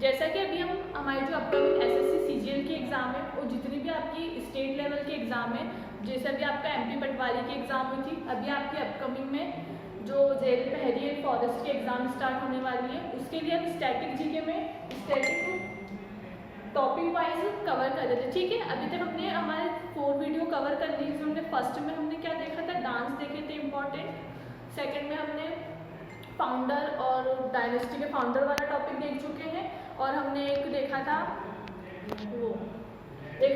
जैसा कि अभी हम हमारी जो अपकमिंग एसएससी सीजीएल की एग्ज़ाम है और जितनी भी आपकी स्टेट लेवल के एग्ज़ाम है, जैसे अभी आपका एमपी पटवारी की एग्ज़ाम हुई थी, अभी आपकी अपकमिंग में जो जेल पहरी एंड फॉरेस्ट की एग्ज़ाम स्टार्ट होने वाली है, उसके लिए हम स्टैटिक जीके में स्टैटिक टॉपिक वाइज कवर कर रहे थे। ठीक है, अभी तक हमने हमारे 4 वीडियो कवर कर ली। हमने फर्स्ट में हमने क्या देखा था, डांस देखे थे इम्पॉर्टेंट। सेकंड में हमने फाउंडर और डायनेस्टी के फाउंडर वाला टॉपिक देख चुके हैं, और हमने एक देखा था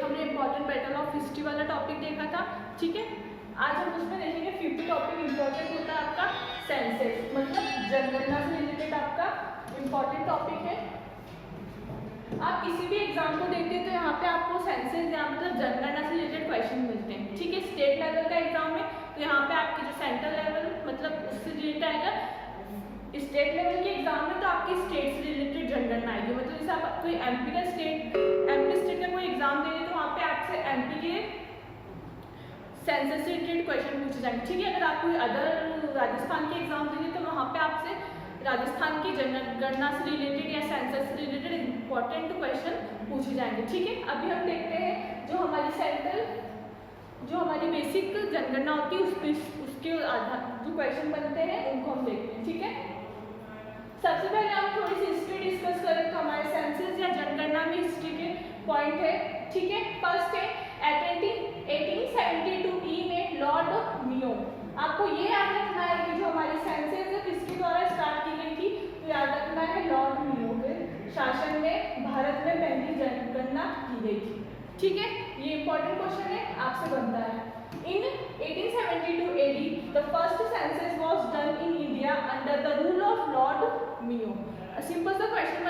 हमने इम्पॉर्टेंट बैटल ऑफ हिस्ट्री वाला टॉपिक देखा था। ठीक है, आज हम उसमें देखेंगे 5th टॉपिक इम्पॉर्टेंट होता है आपका सेंसस, मतलब जनगणना से रिलेटेड आपका इम्पॉर्टेंट टॉपिक है। आप किसी भी एग्जाम को देखते हैं तो यहाँ पे आपको सेंसस या मतलब जनगणना से रिलेटेड क्वेश्चन मिलते हैं। ठीक है, स्टेट लेवल का एग्जाम है तो यहाँ पे आपकी जो सेंट्रल लेवल मतलब उससे रिलेटेड आएगा। स्टेट लेवल के एग्जाम में तो आपकी स्टेट से रिलेटेड जनगणना आएगी, मतलब जैसे आप कोई एमपी स्टेट का कोई एग्जाम दे रहे हैं तो वहाँ पे आपसे एमपी के सेंसस से रिलेटेड क्वेश्चन पूछे जाएंगे। ठीक है, अगर आप कोई अदर राजस्थान के एग्जाम दे रहे हैं तो वहाँ पे आपसे राजस्थान की जनगणना से रिलेटेड या सेंसस से रिलेटेड इंपॉर्टेंट क्वेश्चन पूछे जाएंगे। ठीक है, अभी हम देखते हैं जो हमारी सेंट्रल जो हमारी बेसिक जनगणना होती है उसके आधार जो क्वेश्चन बनते हैं उनको हम देखते हैं। ठीक है, सबसे पहले हम थोड़ी सी हिस्ट्री डिस्कस करें तो हमारे सेंसस या जनगणना में हिस्ट्री के पॉइंट है। ठीक है, फर्स्ट है 1872 ई में लॉर्ड मियो। आपको ये याद रखना है कि जो हमारी सेंसस है किसके द्वारा स्टार्ट की गई थी, तो याद रखना है लॉर्ड मियो के शासन में भारत में पहली जनगणना की गई थी। ठीक है, ये इंपॉर्टेंट क्वेश्चन है, आपसे बनता है। In 1872 AD, the first census was done in India under the rule of Lord Mayo. Simple सा क्वेश्चन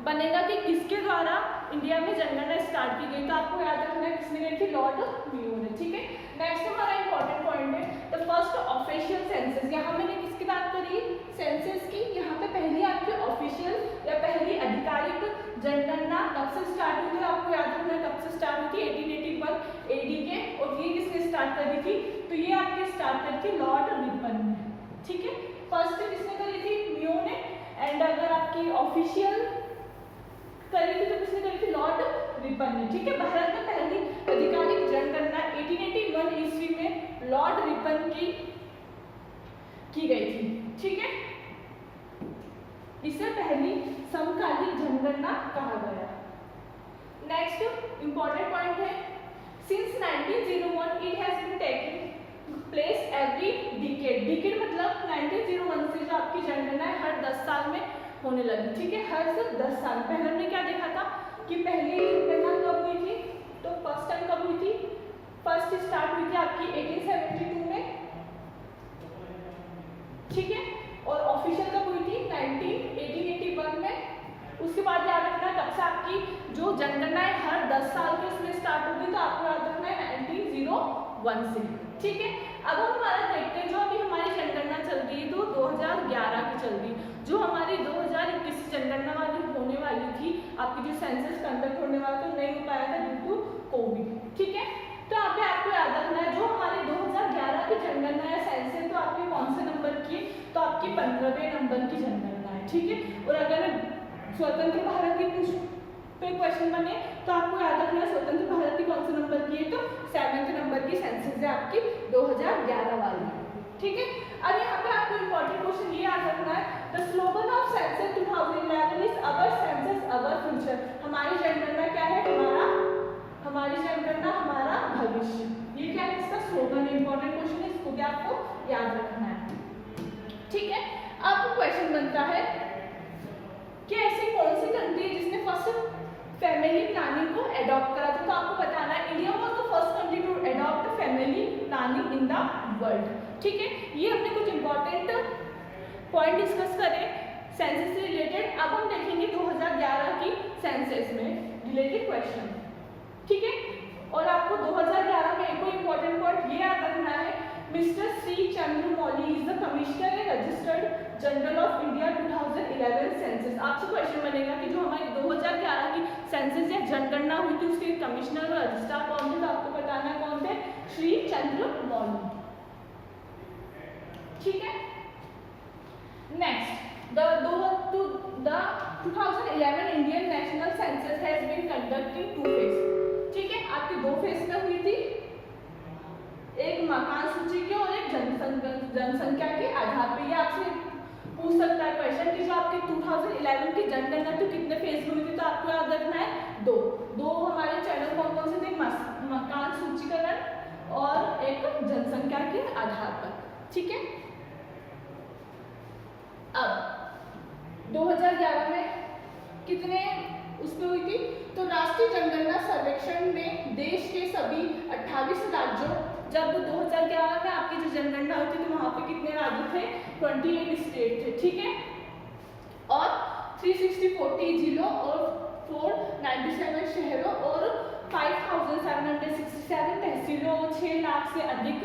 बनेगा कि किसके द्वारा इंडिया में जनगणना स्टार्ट की गई, तो आपको याद रखना है किसने गई थी, लॉर्ड मियो ने। ठीक है, नेक्स्ट हमारा इंपॉर्टेंट पॉइंट है द फर्स्ट ऑफिशियल सेंसस। यहाँ मैंने किसकी बात करी, सेंसस की। यहाँ पे पहली आपकी ऑफिशियल या पहली आधिकारिक जनगणना कब से स्टार्ट हुई थी, आपको याद रखना है कब से स्टार्ट हुई थी, 1881 AD के। और ये किसने स्टार्ट करी थी, तो ये आपकी स्टार्ट करी थी लॉर्ड रिपन ने। ठीक है, फर्स्ट किसने करी थी, मियो ने। एंड अगर आपकी ऑफिशियल करी थी तो किसने करी थी, लॉर्ड रिपन ने। ठीक है, भारत में पहली आधिकारिक जनगणना 1881 ईस्वी में लॉर्ड रिपन की गई थी। ठीक है, इसे पहली समकालीन जनगणना कहा गया। नेक्स्ट इंपॉर्टेंट पॉइंट है since 1901 it has been taking place every decade. Decade मतलब 1901 से जो आपकी जनगणना है हर 10 साल में होने लगी। ठीक है, हर सिर्फ 10 साल। पहले हमने क्या देखा था कि पहली जनगणना कब हुई थी, तो फर्स्ट टाइम कब हुई थी, फर्स्ट स्टार्ट हुई थी आपकी 1872 में। ठीक है, और ऑफिशियल कब हुई थी 1881 में। उसके बाद याद रखना कब से आपकी जो जनगणना है हर 10 साल के उसमें स्टार्ट होगी, तो आपको याद रखना है 1901 से। ठीक है, अब हम हमारा देखते हैं जो अभी हमारी जनगणना चल रही है तो 2011 की चल रही है। जो हमारी 2021 जनगणना वाली होने वाली थी, आपकी जो सेंसस कंडक्ट होने वाला तो नहीं हो पाया था ड्यू टू कोविड। ठीक है, तो यहाँ पे आपको याद रखना है जो हमारी 2011 की जनगणना है सेंसस, तो आपकी कौन से नंबर की, तो आपकी 15वें नंबर की जनगणना है। ठीक है, और अगर स्वतंत्र भारत की पे क्वेश्चन बने तो आपको याद रखना है स्वतंत्र भारत की कौन से नंबर की है, तो 7वें नंबर की सेंसस है आपकी 2011 वाली। ठीक है, अब यहाँ पे आपको इंपॉर्टेंट क्वेश्चन ये याद रखना है the slogan of census 2011 is our census our future. हमारी जनगणना क्या है, हमारी जनगणना हमारा भविष्य। ये क्या है, इसका स्लोगन है, इंपॉर्टेंट क्वेश्चन है, इसको भी आपको याद रखना है। ठीक है, अब क्वेश्चन बनता है कि ऐसी कौन सी कंट्री है जिसने फर्स्ट फैमिली प्लानिंग को अडॉप्ट करा था, तो आपको बताना है India was the first country to adopt family planning in the world. ठीक है, ये हमने कुछ इंपॉर्टेंट पॉइंट डिस्कस करे सेंसस से रिलेटेड। अब हम देखेंगे 2011 की सेंसस में रिलेटेड क्वेश्चन। ठीक है, और आपको 2011 में एक इंपॉर्टेंट पॉइंट ये याद रखना है mister Shri Chandra Mouli is the commissioner and registered general of India 2011 census. आपसे क्वेश्चन बनेगा कि जो हमारी 2011 की सेंसस या जनगणना हुई थी उसके कमिश्नर और रजिस्ट्रार कौन थे, तो आपको बताना है कौन थे, श्री चंद्र मौली। ठीक है, next the 2011 Indian national census has been conducted in 2 phase. ठीक है, आपकी 2 फेज में हुई थी, एक मकान सूची के और एक जनसंख्या के आधार पे। ये आपसे पूछ सकता है क्वेश्चन कि जो आपके 2011 की जनगणना तो कितने फेज में हुई थी, तो आपको याद रखना है 2 हमारे चैनल कौन कौन से थे, मकान सूचीकरण और एक जनसंख्या के आधार पर। ठीक है, अब 2011 में कितने उसमें हुई थी, तो राष्ट्रीय जनगणना सर्वेक्षण में देश के सभी 28 राज्यों, जब 2011 में आपकी जो जनगणना हुई थी तो वहां पे कितने राज्य थे, 28 स्टेट थे। ठीक है, और 340 जिलों और 497 शहरों और 5767 तहसीलों और 6 लाख से अधिक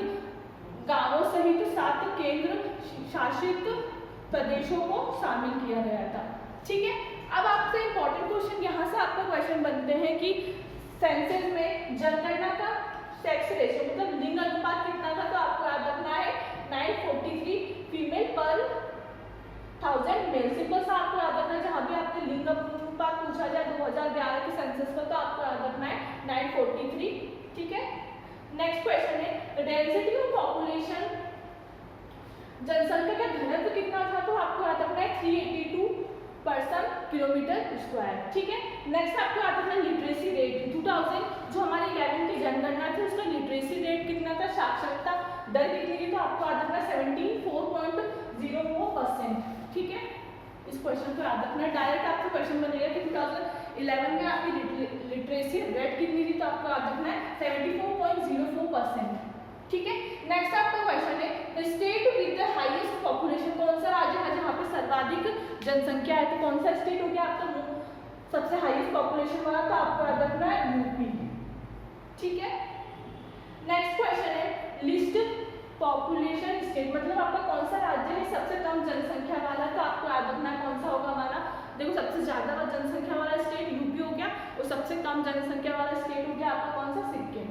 गांवों सहित 7 केंद्र शासित प्रदेशों को शामिल किया गया था। ठीक है, अब आपसे इंपॉर्टेंट क्वेश्चन यहाँ से आपका क्वेश्चन बनते हैं कि सेंसस में जनगणना का सेक्स रेशियो मतलब लिंग अनुपात कितना था, तो आपको याद रखना है 943 फीमेल पर 1000 मेल। सिंपल सा आपको याद रखना है, जहाँ भी आपने लिंग अनुपात पूछा जाए 2011 के सेंसस का, तो आपको याद रखना है 943। ठीक है, नेक्स्ट क्वेश्चन है डेंसिटी ऑफ पॉपुलेशन, जनसंख्या का घनत्व कितना था, तो आपको याद रखना है 382 पर्सन किलोमीटर स्क्वायर। ठीक है, नेक्स्ट आपको याद रखना है लिटरेसी रेट 2000 जो हमारी 11 की जनगणना थी उसका लिटरेसी रेट कितना था, साक्षरता दर कितनी थी, तो आपको याद रखना 74.04%। ठीक है, इस क्वेश्चन को याद रखना है, डायरेक्ट आपको क्वेश्चन बनेगा कि 2011 में आपकी लिटरेसी रेट कितनी थी, तो आपको याद रखना है 74.04%। ठीक है, नेक्स्ट आपका क्वेश्चन है the state with the highest population, कौन सा राज्य है जहाँ पे सर्वाधिक जनसंख्या है, तो कौन सा स्टेट हो गया आपका सबसे हाईएस्ट पॉपुलेशन वाला, तो आपको याद रखना है यूपी। ठीक है, नेक्स्ट क्वेश्चन है लिस्ट पॉपुलेशन स्टेट, मतलब आपका कौन सा राज्य है सबसे कम जनसंख्या वाला, तो आपको याद रखना है कौन सा होगा हमारा, देखो सबसे ज्यादा जनसंख्या वाला स्टेट यूपी हो गया और सबसे कम जनसंख्या वाला स्टेट हो गया आपका कौन सा, सिक्किम।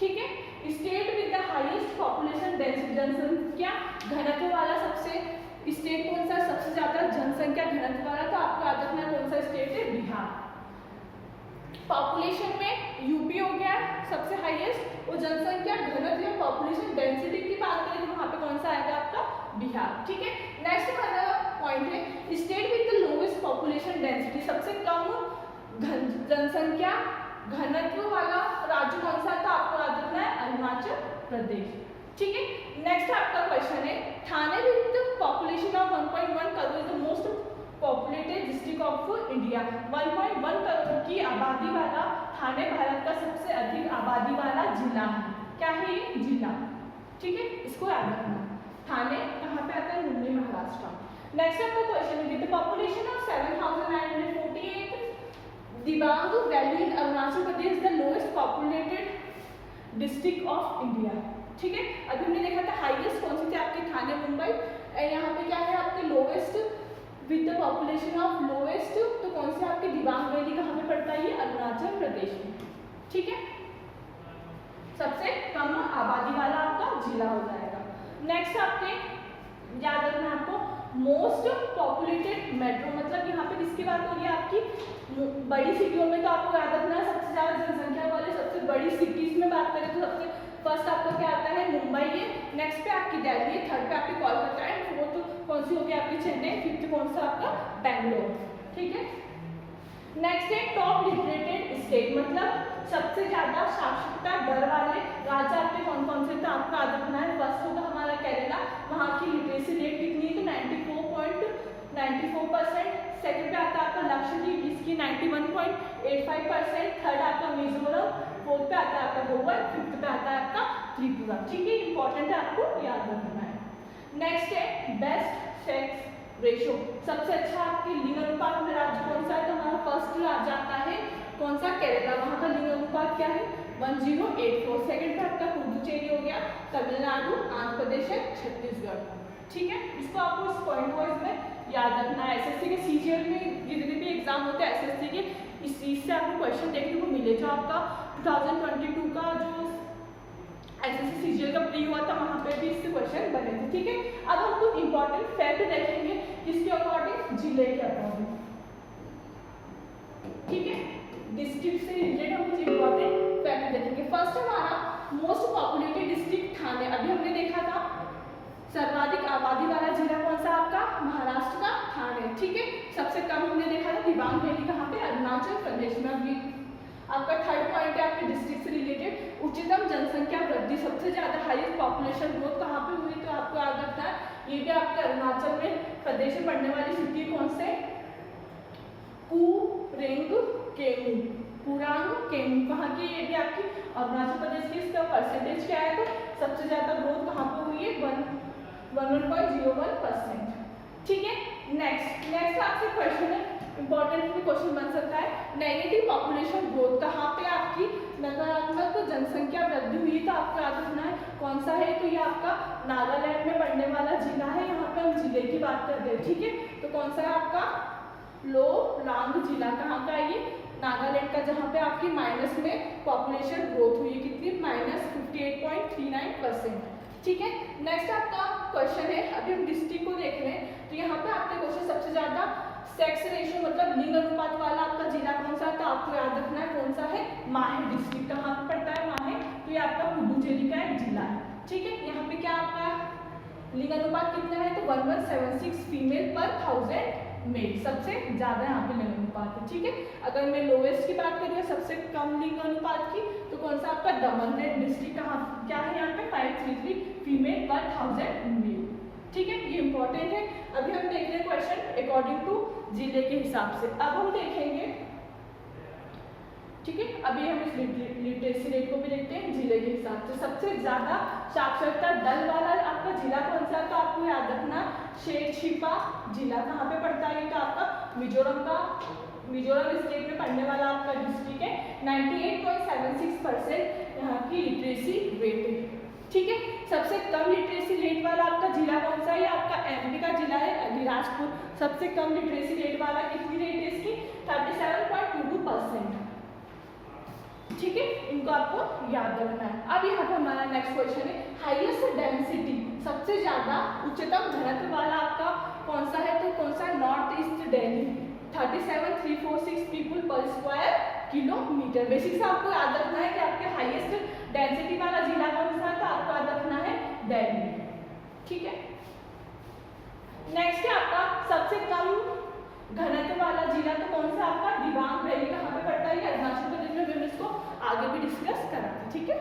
ठीक है, state with the highest population density, जनसंख्या घनत्व वाला सबसे स्टेट कौन सा, सबसे ज्यादा जनसंख्या घनत्व वाला, तो आपको याद रखना है कौन सा स्टेट है, बिहार। पॉपुलेशन में यूपी हो गया सबसे हाईएस्ट, और जनसंख्या घनत्व या पॉपुलेशन डेंसिटी की बात करें तो वहां पे कौन सा आएगा आपका, बिहार। ठीक है, नेक्स्ट हमारा पॉइंट है state with the lowest population density, सबसे कम जनसंख्या घनत्व वाला राज्य कौन सा था, आपको याद रखना है अरुणाचल प्रदेश। ठीक है, नेक्स्ट आपका क्वेश्चन है Thane with population of 1.1 crore is the most populated district of India, 1.1 crore की आबादी वाला ठाणे भारत का सबसे अधिक आबादी वाला जिला है। क्या है ये जिला? ठीक है, इसको याद रखना। ठाणे कहाँ पे आता है, मुंबई महाराष्ट्र। नेक्स्ट आपका क्वेश्चन है the population of 7948 Dibang valley in Arunachal Pradesh the lowest populated district of India. ठीक है, अभी हमने देखा था हाईएस्ट कौन सी थी आपके ठाणे मुंबई, यहाँ पे क्या है आपके lowest with the population of lowest, तो कौन से आपके दिबांग वैली कहाँ पे पड़ता है, ये अरुणाचल प्रदेश में। ठीक है, सबसे कम आबादी वाला आपका जिला हो जाएगा। नेक्स्ट आपके याद रखना आपको मोस्ट पॉपुलेटेड मेट्रो, मतलब यहाँ पे किसकी बात हो रही है आपकी बड़ी सिटियों में, तो आपको याद रखना है सबसे ज्यादा जनसंख्या वाले सबसे बड़ी सिटीज में बात करें तो सबसे फर्स्ट आपका क्या आता है, मुंबई है, नेक्स्ट पे आपकी दिल्ली है, थर्ड पे आपकी कोलकाता है, फोर्थ कौन सी होगी आपकी चेन्नई, फिफ्थ कौन सा आपका बेंगलोर। ठीक है, नेक्स्ट है टॉप लिटरेटेड स्टेट, मतलब सबसे ज्यादा साक्षरता दर वाले राज्य आपके कौन कौन से, तो आपको याद रखना है फर्स्ट होगा हमारा केरला, वहाँ की लिटरेसी रेट कितनी है, तो 94.94%, सेकंड पे आता है आपका लक्षद्वीप जिसकी 91.85%, थर्ड आपका मिजोरम, फोर्थ पे आता है आपका गोवा, फिफ्थ पे आता है आपका त्रिपुरा। ठीक है, इंपॉर्टेंट है, आपको याद रखना है। नेक्स्ट है बेस्ट सेक्स रेशियो, सबसे अच्छा आपके लिंग अनुपात में राज्य कौन सा है, तो हमारा फर्स्ट राज्य आता है कौन सा, केरला, वहाँ का लिंग अनुपात क्या है 1084, सेकंड पे आपका पुडुचेरी हो गया, तमिलनाडु, आंध्र प्रदेश है, छत्तीसगढ़। ठीक है, इसको आपको इस पॉइंट वाइज में याद रखना है। एसएससी के सीजीएल में जितने भी एग्जाम होते हैं एसएससी के, इस चीज से आपको क्वेश्चन देखने को मिले, जो आपका 2022 का जो एसएससी सीजीएल का प्री हुआ था वहाँ पे भी इससे क्वेश्चन बने थे। ठीक है, अब हम कुछ इंपॉर्टेंट फैक्ट देखेंगे किसके अकॉर्डिंग? जिले के अकॉर्डिंग। ठीक है, डिस्ट्रिक्ट से रिलेटेड हम कुछ इंपॉर्टेंट फैक्ट देखेंगे। फर्स्ट हमारा मोस्ट पॉपुलेटेड डिस्ट्रिक्ट ठाणे, अभी हमने देखा था सर्वाधिक आबादी वाला जिला कौन सा आपका? महाराष्ट्र का ठाणे। ठीक है, सबसे कम हमने देखा था दिबांग वैली कहाँ पे? अरुणाचल प्रदेश में। अभी आपका थर्ड पॉइंट है आपके डिस्ट्रिक्ट से रिलेटेड उच्चतम जनसंख्या वृद्धि, सबसे ज्यादा हाईएस्ट पॉपुलेशन ग्रोथ कहाँ पे हुई? तो आपको याद रखना है ये भी आपके अरुणाचल में प्रदेश में पड़ने वाली सिटी कौन से? कुरेंग केमू, कुरांग केमू कहाँ की? ये भी आपकी अरुणाचल प्रदेश की। इसका परसेंटेज क्या है? तो सबसे ज्यादा ग्रोथ कहाँ पे हुई है? 11.01%। ठीक है, नेक्स्ट आपसे क्वेश्चन है, इंपॉर्टेंट भी क्वेश्चन बन सकता है। नेगेटिव पॉपुलेशन ग्रोथ कहाँ पे आपकी नकारात्मक जनसंख्या वृद्धि हुई? तो आपको याद रखना है कौन सा है? तो ये आपका नागालैंड में पड़ने वाला जिला है। यहाँ पे हम जिले की बात करते हैं। ठीक है, तो कौन सा है आपका? लो लांग जिला कहाँ का है? ये नागालैंड का, जहाँ पे आपकी माइनस में पॉपुलेशन ग्रोथ हुई है। कितनी? -58.39%। ठीक है, नेक्स्ट आपका क्वेश्चन है, अभी हम डिस्ट्रिक्ट को देख रहे हैं। तो यहाँ पे आपके क्वेश्चन सबसे ज्यादा सेक्स रेशियो मतलब लिंग अनुपात वाला आपका जिला कौन सा है? तो आपको याद रखना है कौन सा है? माहे डिस्ट्रिक्ट। कहाँ पे पड़ता है? माहे। तो ये आपका पुडुचेरी का एक जिला है। ठीक है, यहाँ पे क्या आपका लिंग अनुपात कितना है? तो 1176 फीमेल पर 1000 मेल, सबसे ज्यादा यहाँ पे लिंग अनुपात है। ठीक है, अगर मैं लोएस्ट की बात करूँ सबसे कम लिंग अनुपात की, तो कौन सा आपका? दमन डिस्ट्रिक्ट। कहाँ क्या है यहाँ पे? 533 फीमेल पर 1000 मेल। ठीक है, ये इंपॉर्टेंट है। अभी हम देख रहे हैं क्वेश्चन अकॉर्डिंग टू जिले के हिसाब से। अब हम देखेंगे, ठीक है, अभी हम इस लिटरेसी रेट को भी देखते हैं जिले के हिसाब से। सबसे ज्यादा साक्षरता दल वाला आपका जिला कौन सा? तो आपको याद रखना शेरशिपा जिला कहाँ पे पड़ता है? तो आपका मिजोरम स्टेट में पड़ने वाला आपका डिस्ट्रिक्ट है। 98.76% यहाँ की लिटरेसी रेट है। ठीक है, सबसे कम लिटरेसी रेट वाला आपका जिला कौन सा है? आपका एमपी का जिला है अलीराजपुर। सबसे कम लिटरेसी रेट वाला कितनी रेट है इसकी? 37.22%। ठीक है, इनको आपको याद रखना है। अब यहाँ पे हमारा नेक्स्ट क्वेश्चन है हाईएस्ट डेंसिटी, सबसे ज्यादा उच्चतम घनत्व वाला आपका कौन सा है? तो कौन सा? नॉर्थ ईस्ट दिल्ली, 37,346 पीपल पर स्क्वायर किलोमीटर। बेसिक से आपको याद रखना है कि आपके हाईएस्ट डेंसिटी वाला जिला कौन सा है? तो आपको याद रखना है दिल्ली। ठीक है, नेक्स्ट है आपका सबसे कम घनत्व वाला जिला, तो कौन सा आपका? दिबांग वैली। कहाँ पे पड़ता है? अरुणाचल प्रदेश में। मैंने इसको आगे भी डिस्कस करा था। ठीक है,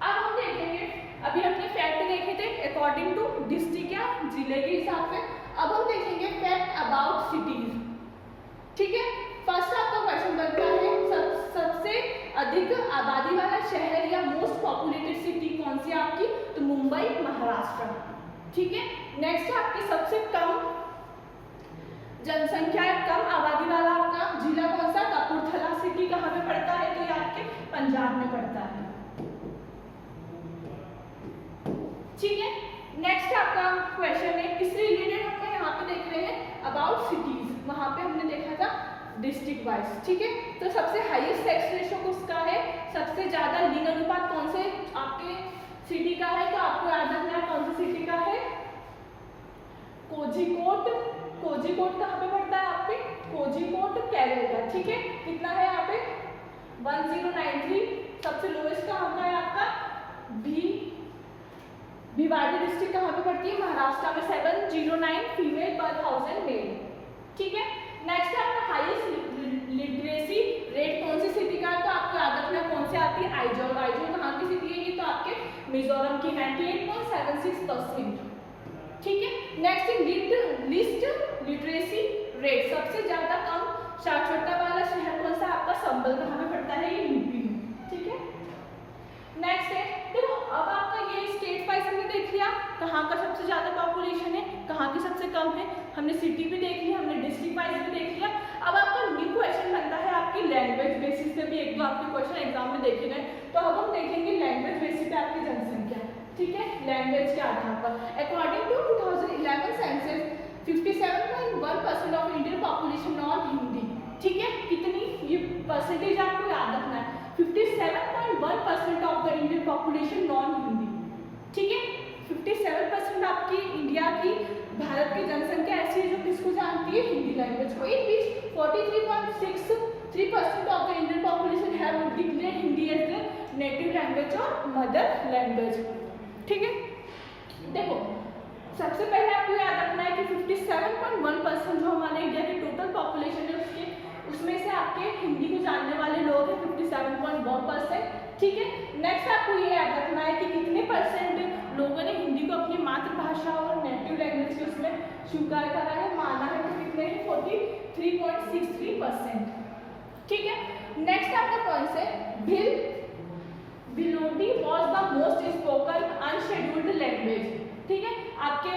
अब हम देखेंगे, अभी हमने फैक्ट देखे थे अकॉर्डिंग टू डिस्ट्रिक्ट या जिले के हिसाब से। अब हम देखेंगे फैक्ट अबाउट सिटीज। ठीक है, फर्स्ट आपका क्वेश्चन बनता है सबसे अधिक आबादी वाला शहर या मोस्ट पॉपुलेटेड सिटी कौन सी आपकी? तो मुंबई, महाराष्ट्र। ठीक है, नेक्स्ट आपकी सबसे कम जनसंख्या कम आबादी वाला आपका जिला कौन सा? कपूरथला सिटी। कहाँ पे पड़ता है? तो ये आपके पंजाब में पड़ता है। ठीक है, नेक्स्ट आपका क्वेश्चन है इससे रिलेटेड हम यहाँ पे देख रहे हैं अबाउट सिटीज। वहां पे हमने देखा था डिस्ट्रिक्ट वाइज। ठीक है, तो सबसे हाईएस्ट सेक्स रेशियो किसका है? सबसे ज्यादा लिंग अनुपात कौन से आपके सिटी का है? तो आपको याद रखना है कौन सी सिटी का है? कोझिकोड। कोझिकोड कहाँ पे पड़ता है आपके? कोझिकोड केरल का। ठीक है, कितना है यहाँ पे? 1093। सबसे लोएस्ट कहाँ का है आपका? भिवाड़ी डिस्ट्रिक्ट कहाँ पे पड़ती है? महाराष्ट्र में। 709 फीमेल पर 1000 मेल। ठीक है, नेक्स्ट है आपका हाईएस्ट लिटरेसी रेट कौन सी सिटी का है? तो आपको याद रखना कौन सी आती है? आइजोल। आइजोल कहाँ की सिटी है? ये तो आपके मिजोरम की 98.76%। ठीक है, नेक्स्ट लिस्ट लिटरेसी रेट, सबसे ज्यादा कम साक्षरता वाला शहर कौन सा? आपका संबल। कहाँ पे पड़ता है? ये यूपी में। ठीक है, नेक्स्ट है, देखो अब आपका ये स्टेट वाइज हमने देख लिया कहाँ का सबसे ज्यादा पॉपुलेशन है, कहाँ की सबसे कम है। हमने सिटी भी देख लिया, हमने डिस्ट्रिक्ट वाइज भी देख लिया। अब आपका न्यू क्वेश्चन बनता है आपकी लैंग्वेज बेसिस पे भी एक दो आपके क्वेश्चन एग्जाम में देखे गए। तो अब हम देखेंगे लैंग्वेज बेसिस पे आपकी जनसंख्या। ठीक है, लैंग्वेज के आधार पर according to 2011 census 57.1% of Indian population non Hindi. ठीक है, कितनी ये परसेंटेज आपको याद रखना है? 57.1% of the Indian population non Hindi. ठीक है, 57% आपकी इंडिया की भारत की जनसंख्या ऐसी है जो किसको जानती है, हिंदी लैंग्वेज को। In which 43.63% of the Indian population have declared Hindi as the native language और मदर लैंग्वेज। ठीक है, देखो सबसे पहले आपको याद रखना है कि 57.1% जो हमारे इंडिया की टोटल पॉपुलेशन है उसमें से आपके हिंदी को जानने वाले लोग हैं 57.1%। ठीक है, नेक्स्ट आपको ये याद रखना है कि कितने परसेंट लोगों ने हिंदी को अपनी मातृभाषा और नेटिव लैंग्वेज के उसमें स्वीकार करा है, माना है, तो कितने हैं 43.63%। ठीक है, नेक्स्ट आपका पॉइंट है Bhilodi was the most spoken unscheduled language. ठीक है, आपके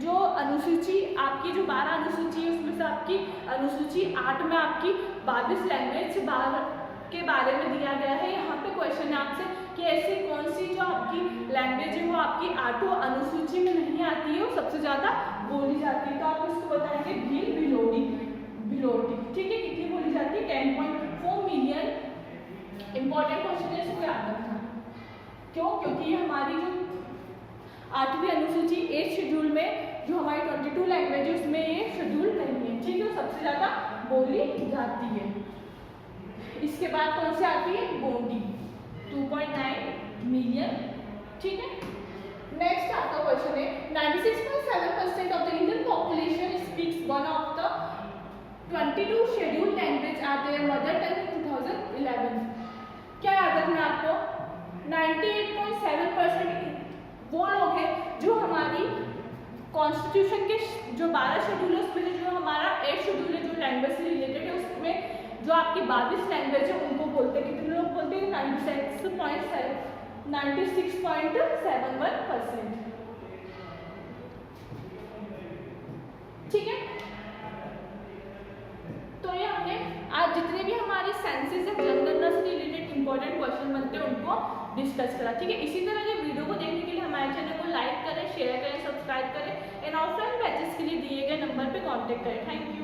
जो अनुसूची आपकी जो 12 अनुसूची है उसमें से आपकी अनुसूची 8 में आपकी 22 लैंग्वेज के बारे में दिया गया है। यहाँ पे क्वेश्चन है आपसे कि ऐसी कौन सी जो आपकी लैंग्वेज है वो आपकी 8 अनुसूची में नहीं आती है और सबसे ज़्यादा बोली जाती है, तो आप इसको बताएंगे भिलोडी। ठीक है, कितनी बोली जाती है, 10.4 मिलियन। इंपॉर्टेंट क्वेश्चन है, इसको याद रखना। क्यों, क्योंकि ये हमारी जो 8वीं अनुसूची 8 शेड्यूल में जो हमारी 22 लैंग्वेज है उसमें ये शेड्यूल नहीं है। ठीक है, सबसे ज़्यादा बोली जाती है। इसके बाद कौन सी आती है, गोंडी 2.9 मिलियन। ठीक है, नेक्स्ट आपका क्वेश्चन है 96.7% of the Indian population speaks one of the 22 schedule language at their mother tongue in 2011। क्या याद रखना आपको, 98.7% वो लोग हैं जो हमारी कॉन्स्टिट्यूशन के जो 12 शेड्यूल है उसमें जो हमारा 8 शेड्यूल है जो लैंग्वेज से रिलेटेड है उसमें जो आपकी 22 लैंग्वेज है उनको बोलते हैं। कितने लोग बोलते हैं, 96.71%। ठीक है, तो ये हमने आज जितने भी हमारे सेंसेस है जनगणना से रिलेटेड इंपॉर्टेंट क्वेश्चन बनते हैं उनको डिस्कस करा। ठीक है, इसी तरह के वीडियो को देखने के लिए हमारे चैनल को लाइक करें, शेयर करें, सब्सक्राइब करें एंड ऑफलाइन बैचेस के लिए दिए गए नंबर पे कांटेक्ट करें। Thank you.